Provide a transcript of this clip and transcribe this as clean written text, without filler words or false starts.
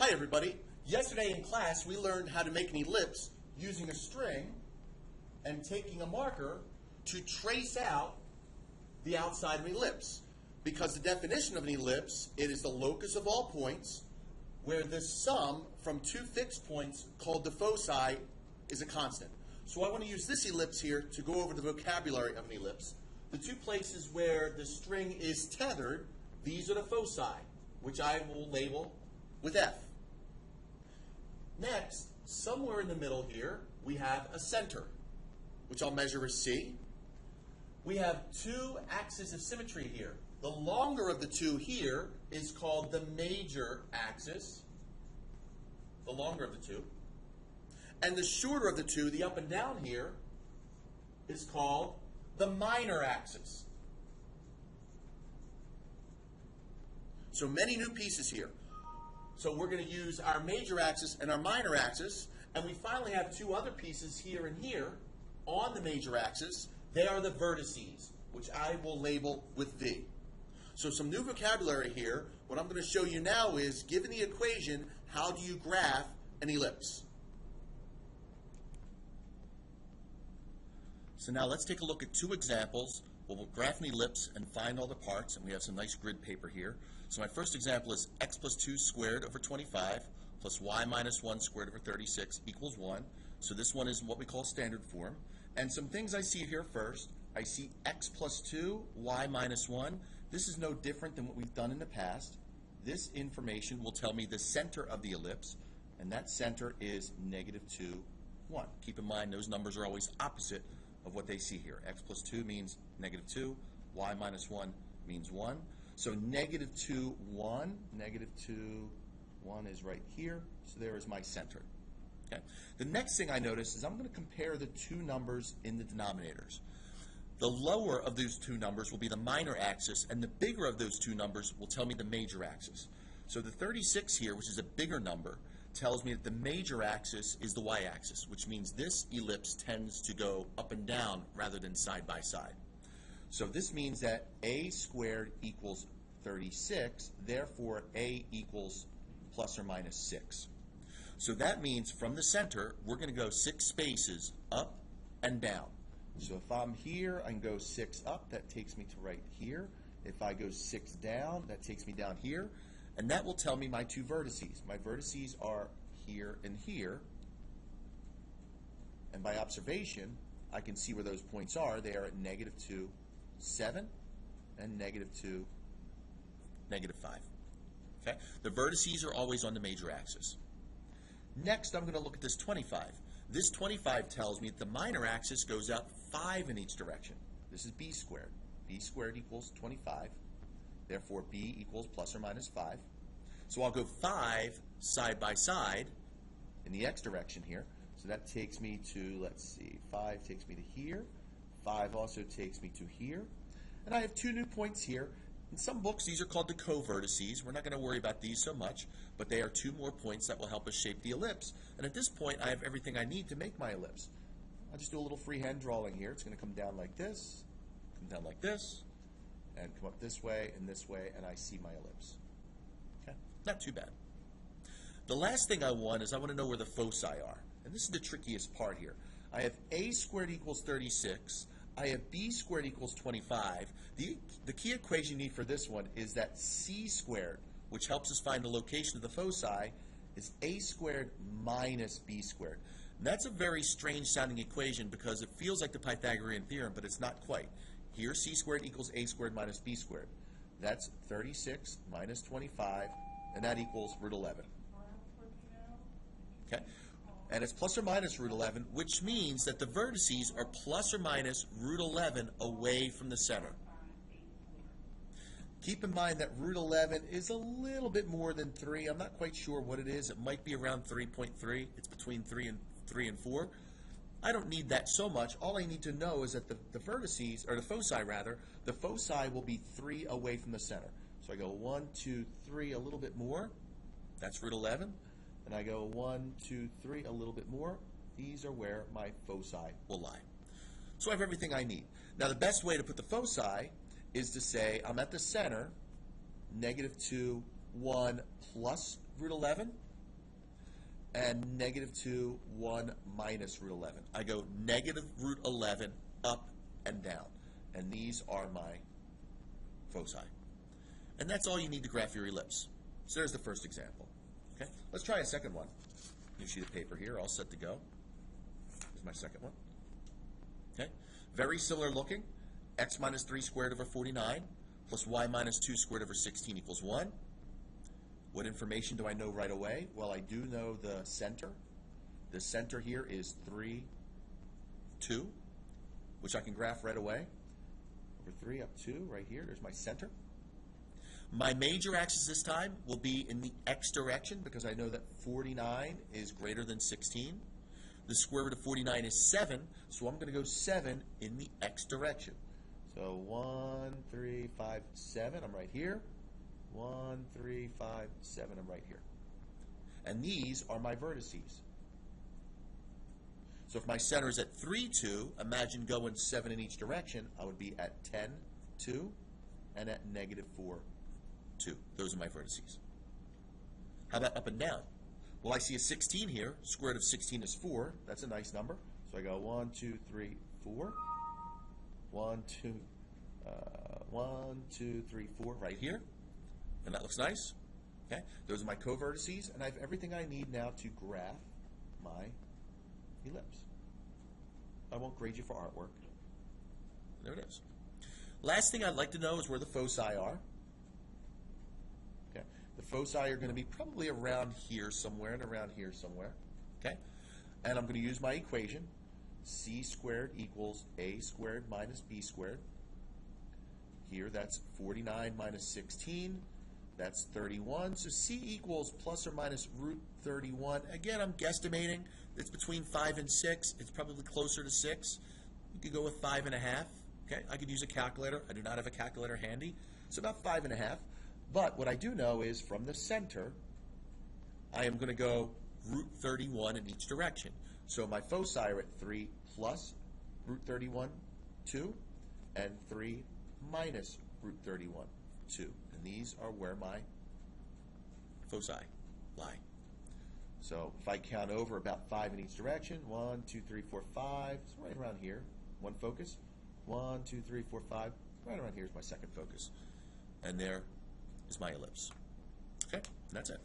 Hi everybody. Yesterday in class we learned how to make an ellipse using a string and taking a marker to trace out the outside of an ellipse. Because the definition of an ellipse, it is the locus of all points where the sum from two fixed points called the foci is a constant. So I want to use this ellipse here to go over the vocabulary of an ellipse. The two places where the string is tethered, these are the foci, which I will label with F. Next, somewhere in the middle here, we have a center, which I'll measure as C. We have two axes of symmetry here. The longer of the two here is called the major axis, the longer of the two. And the shorter of the two, the up and down here, is called the minor axis. So many new pieces here. So we're going to use our major axis and our minor axis, and we finally have two other pieces here and here on the major axis. They are the vertices, which I will label with V. So some new vocabulary here. What I'm going to show you now is, given the equation, how do you graph an ellipse? So now let's take a look at two examples. We'll graph an ellipse and find all the parts, and we have some nice grid paper here. So my first example is x plus 2 squared over 25 plus y minus 1 squared over 36 equals 1. So this one is what we call standard form. And some things I see here first. I see x plus 2, y minus 1. This is no different than what we've done in the past. This information will tell me the center of the ellipse, and that center is negative 2, 1. Keep in mind those numbers are always opposite of what they see here. X plus 2 means negative 2, y minus 1 means 1. So negative 2, 1, negative 2, 1 is right here, so there is my center. Okay. The next thing I notice is I'm going to compare the two numbers in the denominators. The lower of those two numbers will be the minor axis, and the bigger of those two numbers will tell me the major axis. So the 36 here, which is a bigger number, tells me that the major axis is the y-axis, which means this ellipse tends to go up and down rather than side by side. So this means that a squared equals 36, therefore a equals plus or minus 6. So that means from the center, we're going to go 6 spaces up and down. So if I'm here, I can go 6 up, that takes me to right here. If I go 6 down, that takes me down here. And that will tell me my two vertices. My vertices are here and here. And by observation, I can see where those points are. They are at negative 2, 7, and negative 2, negative 5. Okay? The vertices are always on the major axis. Next, I'm going to look at this 25. This 25 tells me that the minor axis goes out 5 in each direction. This is b squared. b squared equals 25. Therefore, b equals plus or minus 5. So I'll go 5 side by side in the x direction here. So that takes me to, let's see, 5 takes me to here. 5 also takes me to here. And I have two new points here. In some books, these are called the co-vertices. We're not going to worry about these so much, but they are two more points that will help us shape the ellipse. And at this point, I have everything I need to make my ellipse. I'll just do a little freehand drawing here. It's going to come down like this, come down like this, and come up this way, and I see my ellipse. Okay? Not too bad. The last thing I want to know where the foci are. And this is the trickiest part here. I have a squared equals 36. I have b squared equals 25. The key equation you need for this one is that c squared, which helps us find the location of the foci, is a squared minus b squared. And that's a very strange sounding equation because it feels like the Pythagorean theorem, but it's not quite. Here, c squared equals a squared minus b squared. That's 36 minus 25, and that equals root 11. Okay? And it's plus or minus root 11, which means that the vertices are plus or minus root 11 away from the center. Keep in mind that root 11 is a little bit more than 3. I'm not quite sure what it is. It might be around 3.3. It's between 3 and 4. I don't need that so much. All I need to know is that the vertices, or the foci rather, the foci will be 3 away from the center. So I go 1, 2, 3, a little bit more. That's root 11. And I go 1, 2, 3, a little bit more. These are where my foci will lie. So I have everything I need. Now the best way to put the foci is to say I'm at the center, negative 2, 1 plus root 11. and negative 2, 1 minus root 11. I go negative root 11 up and down. And these are my foci. And that's all you need to graph your ellipse. So there's the first example. Okay, let's try a second one. New sheet of paper here, all set to go. Here's my second one. Okay, very similar looking. X minus 3 squared over 49 plus y minus 2 squared over 16 equals 1. What information do I know right away? Well, I do know the center. The center here is 3, 2, which I can graph right away. Over 3 up 2, right here, there's my center. My major axis this time will be in the x direction because I know that 49 is greater than 16. The square root of 49 is 7, so I'm going to go 7 in the x direction. So 1, 3, 5, 7, I'm right here. 1, 3, 5, 7, I'm right here. And these are my vertices. So if my center is at 3, 2, imagine going 7 in each direction, I would be at 10, 2, and at negative 4, 2. Those are my vertices. How about up and down? Well, I see a 16 here. Square root of 16 is 4. That's a nice number. So I go 1, 2, 3, 4. 1, 2, 3, 4 right here. And that looks nice. Okay, those are my co-vertices, and I have everything I need now to graph my ellipse. I won't grade you for artwork. There it is. Last thing I'd like to know is where the foci are. Okay, the foci are going to be probably around here somewhere and around here somewhere. Okay, and I'm going to use my equation. C squared equals A squared minus B squared. Here that's 49 minus 16. That's 31. So C equals plus or minus root 31. Again, I'm guesstimating. It's between 5 and 6. It's probably closer to 6. You could go with 5 and a half. Okay, I could use a calculator. I do not have a calculator handy. So about 5 and a half. But what I do know is from the center, I am going to go root 31 in each direction. So my foci are at 3 plus root 31, 2, and 3 minus root 31, 2. And these are where my foci lie. So if I count over about 5 in each direction, 1, 2, 3, 4, 5, it's right around here. One focus. 1, 2, 3, 4, 5. Right around here is my second focus. And there is my ellipse. Okay, and that's it.